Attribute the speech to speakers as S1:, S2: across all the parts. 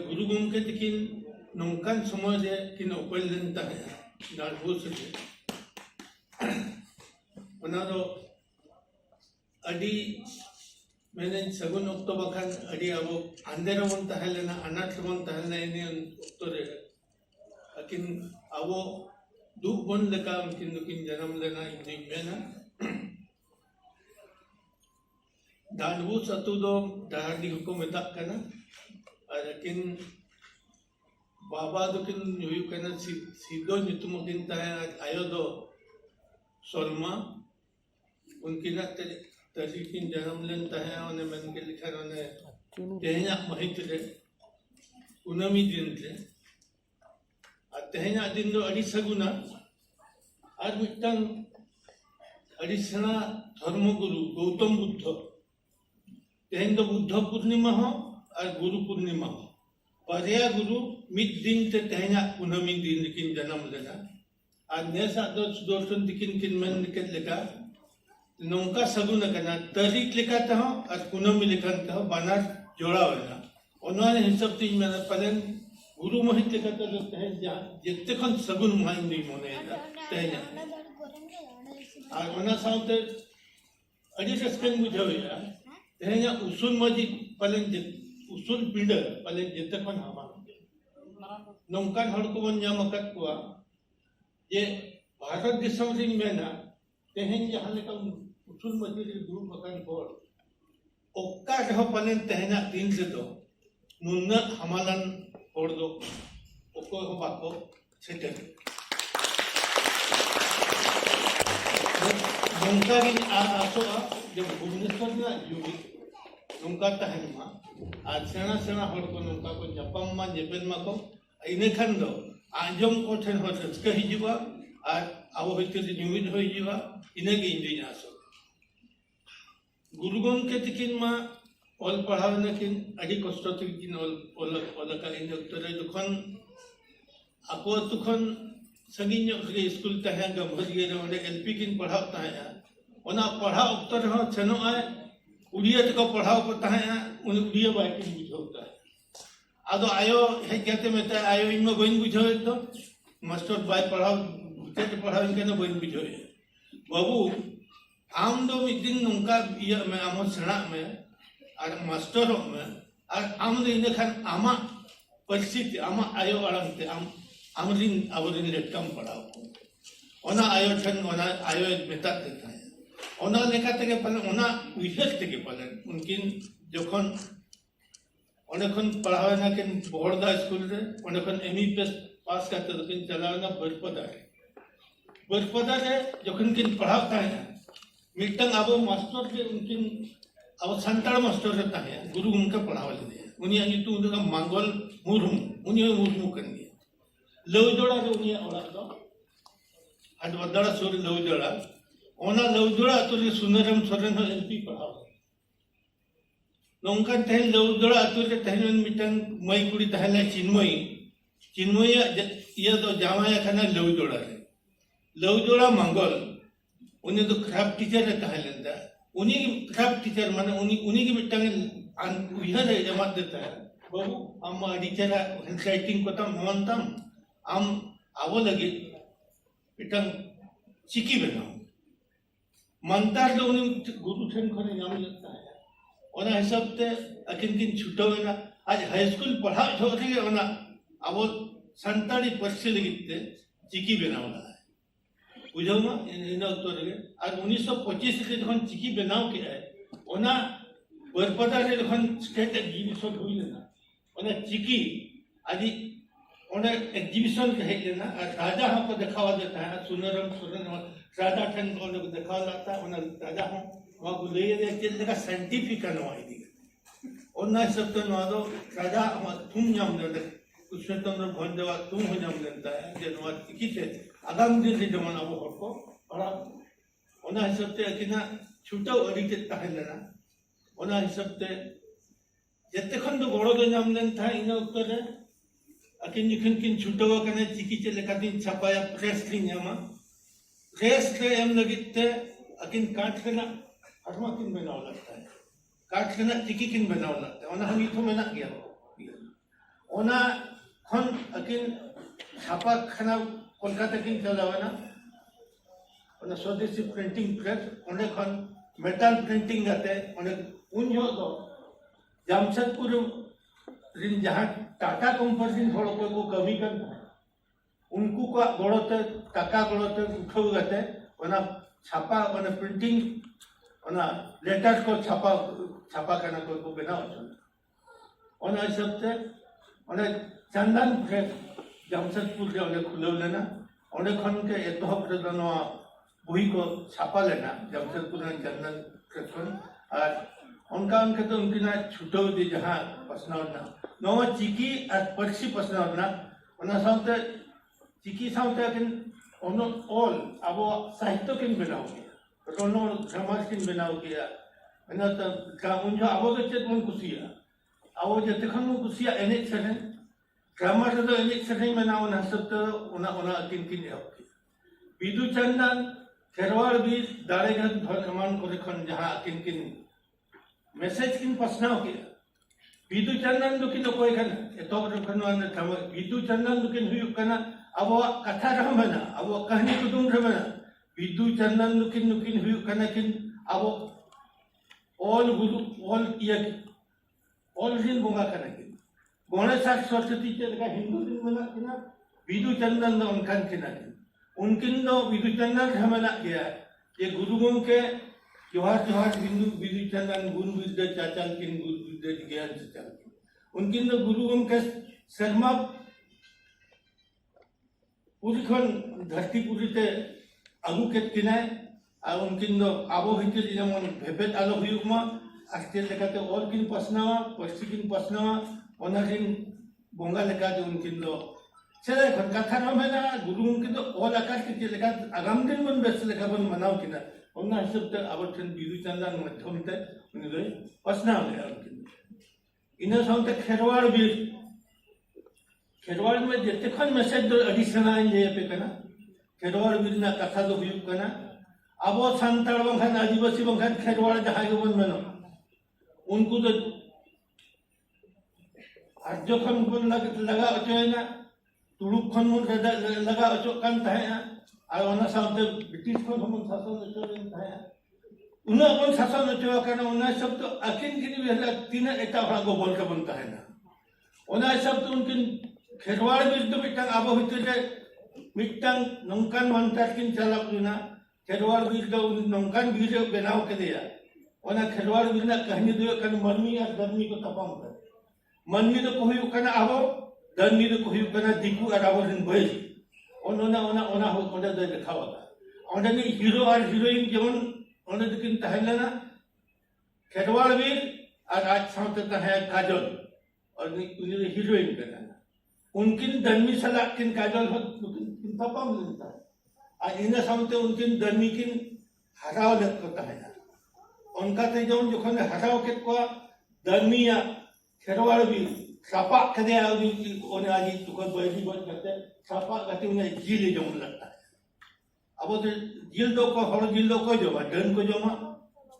S1: गुरु गंके तकिन नौकान समय रे किन उपल लेन ताहे डालबोस रे ओना दो अडी मैंने सगुन अक्तो बखान अडी अब अंधेर मन ताहेलेना अनाथ मन ताहेलेना इने अक्तो रे अकिन अब दुख बन लेका किन किन जन्म लेना इने मेना डालबोस अतु दो डाडी को मेता कना अकिन बाबा दो किन हुई कना सीधो नितुम किन ताहे आयो दो सोलमा उनकी ना तरीकिन जन्म लेता है उन्हें मन के लिखा उन्हें तेहना महित रे उनमी दिन रे तेहना दिन दो अड़ी सगुना आज मिट्टन अड़ी सना धर्मगुरु गौतम बुद्ध तेहन दो बुद्ध पूर्णिमा हो और गुरु पूर्णिमा हो पर्या गुरु मिट दिन ते तेहना उनमी दिन किन जन्म लेना आज नेसा दो सुदर्शन दिकिन किन मन के लिखा नौका सगुन करना तरीक लिखा था और कुनमी लिखा था बानार जोड़ा वाला उन्होंने हिसाब से मैंने पहले गुरु मोहित लिखा था जो तह जहाँ जितने कौन सगुन माइन नहीं मोने तह जहाँ और उन्हें साउंड अड़ी रस्कन बुझावे यार तह जहाँ उसूल मजी पहले उसूल पिंड पहले जितने कौन हमारा नौका हर को बन जाम अकत हुआ ये भारत दिसम सिंह में ना तेहन जहाँ लेकर उसूल मस्जिद दूर बकान कोड ओक्का जहाँ पलेन तेहना दिन से दो मुन्ना हमालन कोड दो ओको हो बाको सेटल नौका की आसो जब भुवनेश्वर में युवी नौका तहन माँ आज सेना हर को नौका को जपम माँ जेपेल माँ को इन्हें खन दो आजम को ठन हो सकते ही जीवा और अब होते से न्यूज़ हो जीवा इन्हें की इंजॉय ना सो गुरुगों के तकिन माँ ऑल पढ़ाने किन अड़ी कष्ट तकिन ऑल का इन डॉक्टर दुखन आपको दुखन संगीन के स्कूल तहे गंभीर ये जो उन्हें एलपी किन पढ़ाता है उन्हें पढ़ाओ उत्तर हो चनो आए उड़िया तो पढ़ाओ पता है उन्हें उड़िया बाइकिंग बुझाता है आदो आयो है कहते में तो आयो इनमें बन बुझाए तो मास्टर बाई पढ़ाओ तो पढ़ाओ इनके ना बन बुझाए बाबू आम दो मिदिन नौका ये में आम सेना में और मास्टर में और आम दो इन्हें खान आमा परिस्थिति आमा आयो आरंते आम दिन आवरिन लेटकम पढ़ाओ ओना आयो ठन ओना आयो बेटा देता है ओना लेखा तक पहले ओना विशेष तक पहले उनकिन जोखन ओनेखन पढ़ावे ना किन बोर्डा स्कूल रे ओनेखन एमई पास करते तो किन चलावे ना बरपदा रे जोखन किन पढ़ाता है मिटंग अब मास्टर के उनकिन अब संताड़ मास्टर रहता है गुरु उनका पढ़ावा ले उन्हीं अभी तो उनका मंगल मुरहम उन्हीं मुरहम करनी है लवजोड़ा जो उन्हीं औरा तो अडवदड़ा सोरी लवजोड़ा ओना लवजोड़ा तो ये सुनरम सोरेन हो एमपी पढ़ावा नौका तहन लवजोड़ा तो ये तहन मिटंग मई कुड़ी तहन चिन्मयी ये तो जामाया खाना लवजोड़ा मंगल उन्हें तो खराब टीचर रहता है लेंदा उन्हीं की खराब टीचर माने उन्हीं की मिट्टा में उधर है जमात देता है बाबू हम टीचर हैंडराइटिंग को तम मानतम हम आवो लगे मिट्टा चिकी बनाओ मानता है तो उन्हीं गुरु ठन को नाम लगता है ओना हिसाब से अकिन किन छुट्टा हुए ना आज हाई स्कूल पढ़ा छोड़ के ओना आवो संताड़ी पर्चे लगिते चिकी बनाओ बुझाओ माँ इन उत्तर के आज 1925 के जब चिकी बनाओ के है ओना बरपदा रे जब स्टेट एग्जीबिशन हुई लेना ओना चिकी आदि ओना एग्जीबिशन कहे लेना राजा हमको दिखावा देता है सुनरम राजा ठन को लोग दिखावा जाता है ओना राजा हम वहाँ को ले जाते हैं का साइंटिफिक नवाई दी ओना सब तो नवा दो राजा हम तुम जाम दे उसमें तो हम भन देवा तुम हो जाम देता है जो नवा चिकी थे आगाम दिन से जमाना वो हरको पढ़ा ओना हिसाब से अकिना छुटा अड़ी के ताहे लेना ओना हिसाब से जत्ते खन तो बड़ो दे नाम लेन था इन उत्तर है अकिन जिखन किन छुटा हुआ कने चिकी चे लेका दिन छापाया प्रेस लिंग यामा प्रेस के एम लगिते अकिन काट के ना हरमा किन बनाओ लगता है काट के ना चिकी किन बनाओ लगता है ओना हम इथो में ना गया ओना खन अकिन छापा खाना कोलकाता किन चलावाना ओना स्वदेशी प्रिंटिंग प्रेस ओने खन मेटल प्रिंटिंग आते ओने उन जो दो जामशेदपुर रिन जहां टाटा कंपनी थोड़ा को कमी कर उनको का गड़ोते टाका गड़ोते उठो गते ओना छापा ओना प्रिंटिंग ओना लेटर को छापा करना को बनाओ ओना सबसे ओने चंदन प्रेस जामशेदपुर रे ओने खुलो लेना ओने खन के एतहब रे दनो बुही को छापा लेना जामशेदपुर रे चंदन प्रेस खन और उनका उनके तो उनकी ना छुटो दी जहां पसनावना नवा चिकी और पर्ची पसनावना ओना साउते चिकी साउते किन ओनो ऑल अब साहित्य किन बनाओ गया ओनो समाज किन बनाओ गया एना त का उनजो अब के चेत मन कुसिया अब जते खन कुसिया एने छने ग्रामर तो एने छने बनाओ ना सब तो ओना ओना किन किन होके बिदु चंदन खेरवाड़ भी दाड़ेघाट धर कमान करे खन जहां किन किन मैसेज किन पसनाओ गया बिदु चंदन दो किन कोई खन एतो खन न थम बिदु चंदन दो किन हुयु कना अब कथा रहमना अब कहानी कुदुम रहमना बिदु चंदन दो किन हुयु कना किन अब ऑल गुरु ऑल इया ऑल दिन बोंगा कना किन गणेश सरस्वती के लगा हिंदू दिन मना किना बिदु चंदन दो उनखान किना उनकिन दो बिदु चंदन रहमना गया ये गुरुओं के जोहार जोहार बिंदु बिदु चंदन गुरु विद्या चाचल किन गुरु विद्या ज्ञान चाचल उनकिन तो गुरुओं के शर्मा पूरी खन धरती पूरी ते आगु के किनाय आ उनकिन तो आबो हिते जेमन भेबेत आलो हुयुमा आस्ते लेकाते और किन पसनावा पश्ची किन पसनावा ओना किन बोंगा लेकाते उनकिन तो चले खन कथा रमेना गुरुओं किन तो और आकाश के लेका आगाम दिन बन बेस लेका बन मनाव किना ओना हिसाब ते आबठन बिदु चंदन मध्यम ते उनि गय पसनाव ले इना साउते खेरवाड़ में जते खन मैसेज दो एडिशनल ले पे कना खेरवाड़ बिना कथा दो हुयु कना अब संताल बंखान आदिवासी बंखान खेरवाड़ जहां के बन मनो उनको तो आर्य खन बन लगा अचोयना तुड़ुक खन मन लगा अचो कान थाया और ओना साउते ब्रिटिश खन हम शासन अचोयन थाया उना अपन शासन अचो करना उना सब तो अकिन किन वेला तीन एटा हड़ा गो बोल के बनता है ना ओना सब तो उनकिन खेरवाड़ बिरद मिटांग आबो हिते मिटांग नंकान मनता किन चला पुना खेरवाड़ बिरद नंकान वीडियो बनाओ के दिया ओना खेरवाड़ बिरना कहानी दो कन मरमी और दरमी को तपाम कर मरमी तो कोई कना आबो दरमी तो कोई कना दिकु और आबो दिन भई ओना ओना ओना हो ओना दे दिखावा ओना नि हीरो और हीरोइन जेमन ओना दिकिन तहलना खेरवाड़ बीर और आज साउते तहे काजल और नि हीरोइन कना उनकिन दरमी सला किन काजल हो किन तपाम लेता आज इना साउते उनकिन दरमी किन हराव लग करता है उनका ते जोन जोखन हराव के को दरमिया खेरवाड़ भी सापा कदे आदि ओने आदि तुकन बैठी बन करते सापा गति उन्हें जील जोन लगता है अब तो जील दो को हर जील दो को जो दन को जो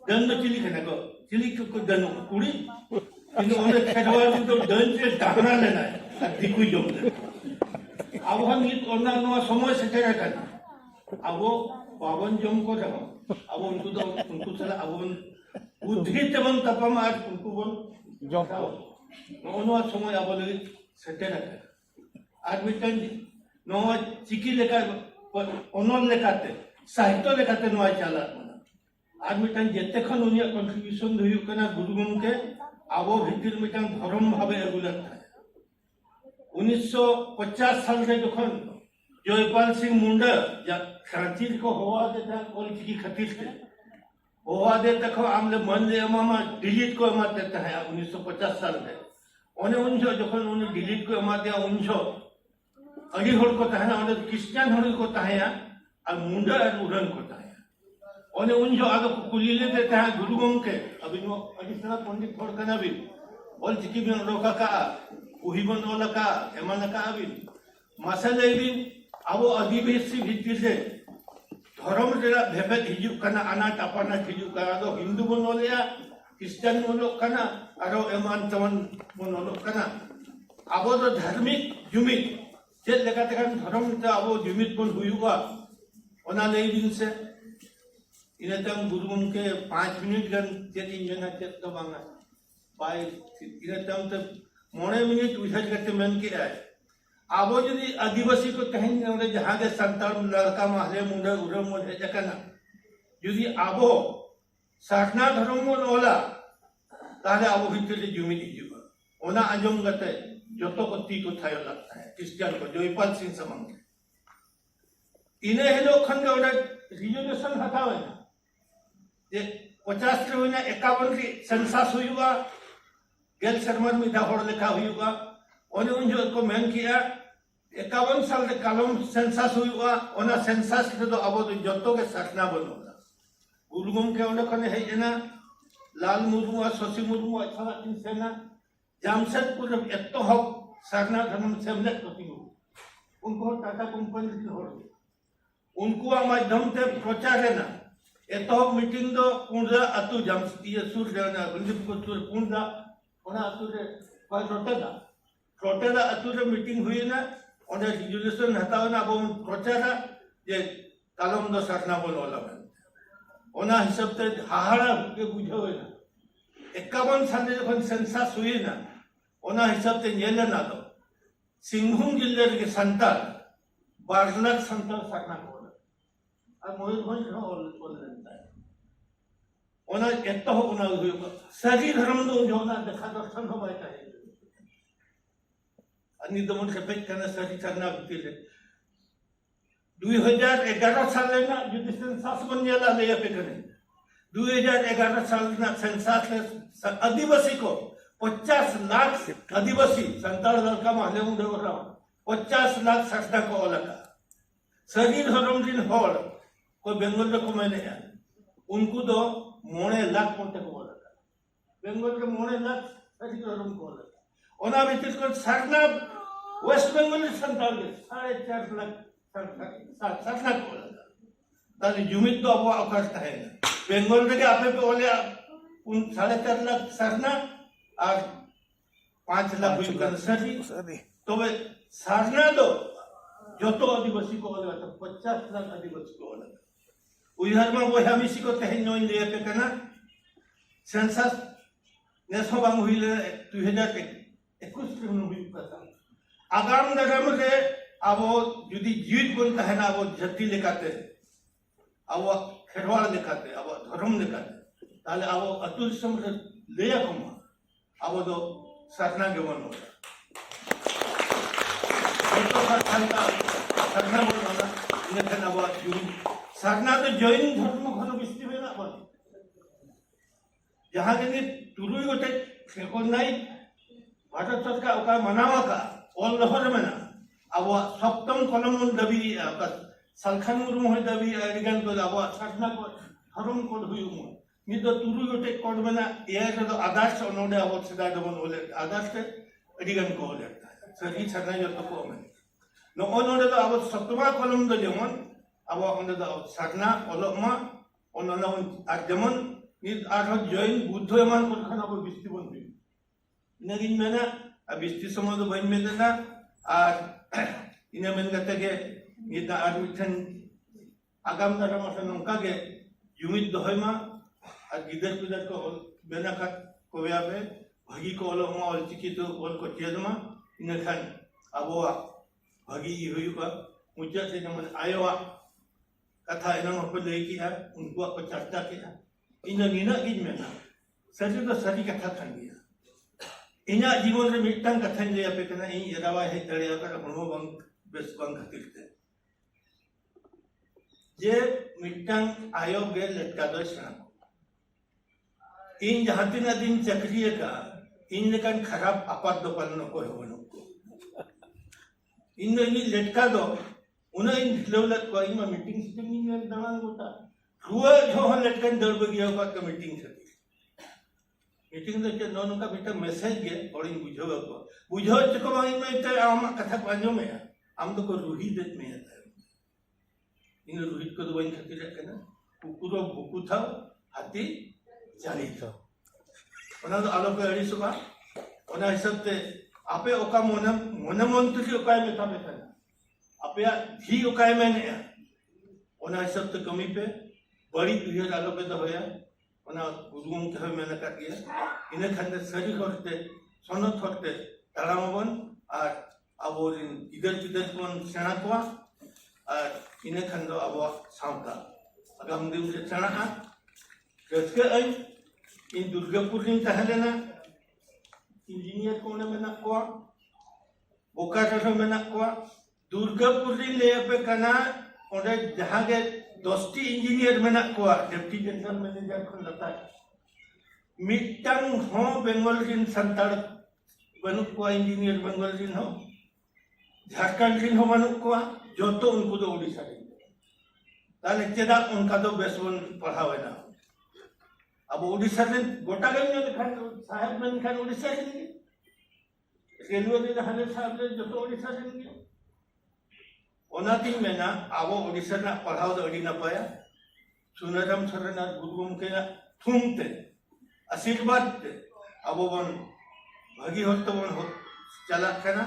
S1: दन तो चिली खना को चिली को दन कुड़ी इन ओने खेरवाड़ भी तो दन से डाकना लेना है दिखुई जो अब हम ये ओना नो समय से तेरा कर अब वो बावन जम को जब अब उनको तो उनको चला अब बुद्धि तबन तपम आज उनको बोल जो नो समय अब ले सेटे रखा आज मिटन नो चिकी लेकर ओनर लेकाते साहित्य लेकाते नो चला आज मिटन जते खन उनिया कंट्रीब्यूशन हुयु कना गुरुगम के अब भितिर मिटन धर्म भावे एगुलत है 1950 साल रे जखन जयपाल सिंह मुंडा या क्रांति को होवा देता और की खतीर के होवा दे तक हमले मन ले मामा डिलीट को मत देता है 1950 साल में ओने उनजो जखन उन डिलीट को मत दिया उनजो अड़ी होल को तहना ओने क्रिश्चियन होल को तहया और मुंडा और उड़न को तहया ओने उनजो आगे कुली ले देता है गुरुगम के अभी नो अडिसना पंडित थोड़ कना भी और जिकी भी लोका का उहिबन ओलका एमानका अभी मसले भी अब आदिवासी भित्ति से धर्म जरा भेबेत हिजु कना अना टापना हिजु कना दो हिंदू बनोलिया क्रिश्चियन बनोक कना आरो एमान तमन बनोक कना अब तो धार्मिक जुमित चेक लेकाते खान धर्म ते अब जुमित बन हुयुगा ओना लई दिन से इने तम गुरु के 5 मिनट गन चेक इन मेना चेक तो बांगा बाय इने तम ते 9 मिनट उइहर करते मन के आए अब यदि आदिवासी को कहीं नंदे जहां के संतान लड़का माहले मुंडे उरम मोहे जकना यदि अब साधना धर्म मन ओला ताले अब भितरे जुमित हिजुगा ओना आंजम गते जोतो को ती को थायो लगता है क्रिश्चियन को जयपाल सिंह समंग इने हेलो खन के ओडा रिजर्वेशन हटावे ना ये 50 रे होइना 51 री सेंसस हुयुगा गेल शर्मा मिधा होड़ लेखा हुयुगा ओने उन जो को मेन किया 51 साल के कालम सेंसस हुयुगा ओना सेंसस के तो अब तो जोतो के साधना बनोगा गुरुगम के ओने खने है ना लाल मुर्मू और शशि मुर्मू अच्छा तीन सेना जामशेदपुर एतो हक साधना धर्म सेमलेट करती हो उनको टाटा कंपनी की हो उनको माध्यम से प्रचार है ना एतो हक मीटिंग दो पुंडा अतु जामशेदपुर सुर देना बंदीपुर सुर पुंडा ओना अतु रे कोई रोटेदा अतु रे मीटिंग हुई ना ओने रिजोल्यूशन हटाओ ना अब प्रचार जे कालम दो साधना बोलवाला ओना हिसाब से हाहाड़ा के बुझो है ना 51 साल जखन सेंसस हुई ना ओना हिसाब से नेले ना दो सिंहभूम जिले के संतान 12 लाख संतान साधना को और मयूरभंज में बोल लेता है ओना एतो हो ओना हुई सही धर्म दो जो ना देखा दर्शन हो बैठा है अन्य दमन से पेट करना सही करना होती है 2011 साल लेना जो सेंसस बन जाला ले पे करे 2011 साल ना सेंसस आदिवासी को 50 लाख आदिवासी संताल लड़का माहले मुंडे वरा 50 लाख साधना को अलगा सही धर्म दिन होड़ कोई बंगाल को मैंने उनको दो 9 लाख कोटे को अलगा बंगाल के 9 लाख सही धर्म को अलगा ओना बितिस को साधना वेस्ट बंगाल संताल के 4.5 लाख साधना को अलगा ताली जुमित तो अब अवकाश है बेंगल में आपे पे ओले 4.5 लाख साधना और 5 लाख हुई सदी तो वे साधना दो जो तो आदिवासी को ओले तो 50 लाख आदिवासी को ओले उइहर में वो हमिसी को तहन नोइन ले पे कना सेंसस नेसो बांग हुई ले 2021 में हुई पता आगाम दरम रे अब यदि जीवित बनता है ना वो जति लेकाते अब खेरवाड़ लेकाते अब धर्म लेकाते ताले अब अतुल समर लेया कमा अब तो साधना के मन होता तो साधना बोलना इन्हें अब साधना तो जैन धर्म घन विस्ती में ना बन जहाँ के तुरुई गोटे रिकॉग्नाइज भारत सरकार का मनावा का ऑल लहर में ना अब सप्तम कलम दबी सालखान मुर्मू है दबी अडिगान को अब साधना को धर्म कोड हुई नित तुरु गोटे कोड में ना ये तो आदर्श नोडे अब सदा दबन बोले आदर्श अडिगान को बोले सही साधना जो तो को में नो नोडे तो अब सप्तमा कलम दो जेमन अब ओंडे तो साधना ओलमा ओनना आर जेमन नित आर जैन बुद्ध एमान को खाना अब बिस्ती बन हुई नगिन में ना अब बिस्ती समय तो बन में ना आर इन्हें मन करते के ये दा आदमिठन आगाम दारा मसा नौका के जुमित दोहमा और गिदर पिदर को बेना का कोया पे भगी को ओलो मा और चिकी तो ओल को चेदमा इन्हें खान अब वो भगी हुई का मुझे से जमन आयोवा कथा इन्होंने को ले किया उनको आपको चर्चा किया इन्हें नीना किज में ना सच्ची तो सच्ची कथा खान गया इन्हें जीवन में मिट्टन कथा ले पे करना इन यदावा है तड़े अगर हनुमा बंग बेस बंग खतिरते जे मिट्टन आयोग के लटका दो श्राम इन जहाँ दिन चक्रिय का इन लेकिन खराब आपात दो पालन को है वनो को इन लटका दो उन्हें इन लेवल को इन मीटिंग सिटिंग इन दाना होता हुआ जो हम लटकन दौड़ गया हुआ का मीटिंग से मीटिंग तो क्या नॉन का बेटा मैसेज के और इन बुझो चको इन में इतना आम कथा पांचों में आम तो को रूही देत में आता है इन रूहित को तो वही खतिर रखे ना कुकुरो भूकू था हाथी जानी था उन्हें तो आलोक अड़ी सुबह उन्हें हिसाब से आपे ओका मन मंत्री ओकाय मेता बेता आपे धी ओकाय मेने ओना हिसाब ते कमी पे बड़ी उयहर आलो पे दोया ओना गुरुम के मेना का गया इने खान सरी करते सनत करते तारामबन और आबोरिन गिदर बन सेना कोआ और इने खान दो आबो सावता आगाम दिन से सेना रस्के आई इन दुर्गापुर rin tahelena इंजीनियर को मेना कोआ बोकारो मेना कोआ दुर्गापुर rin ले पे कना ओडे जहां के 10टी इंजीनियर मेना कोआ डिप्टी जनरल मैनेजर खन लता मिटन हो बेंगल rin संताड़ बनु कोआ इंजीनियर बेंगल rin हो झारखंड rin हो बनु कोआ जो तो उनको तो ओडिशा rin ताले चेदा उनका तो बेसवन पढ़ावेना अब ओडिशा rin गोटा गन खान साहेब मन Khan Odisha rin railway rin हाले साहब जो तो ओडिशा rin के ओनाती मेना आबो ओडिशा ना पढ़ाव दो अड़ी ना पाया सुनरम सरना गुरुम के ना थुमते आशीर्वाद ते आबो बन भागी होत बन हो चला कना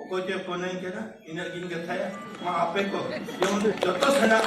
S1: ओकोते कोने के ना इनर गिन के थाया मा आपे को जो तो सना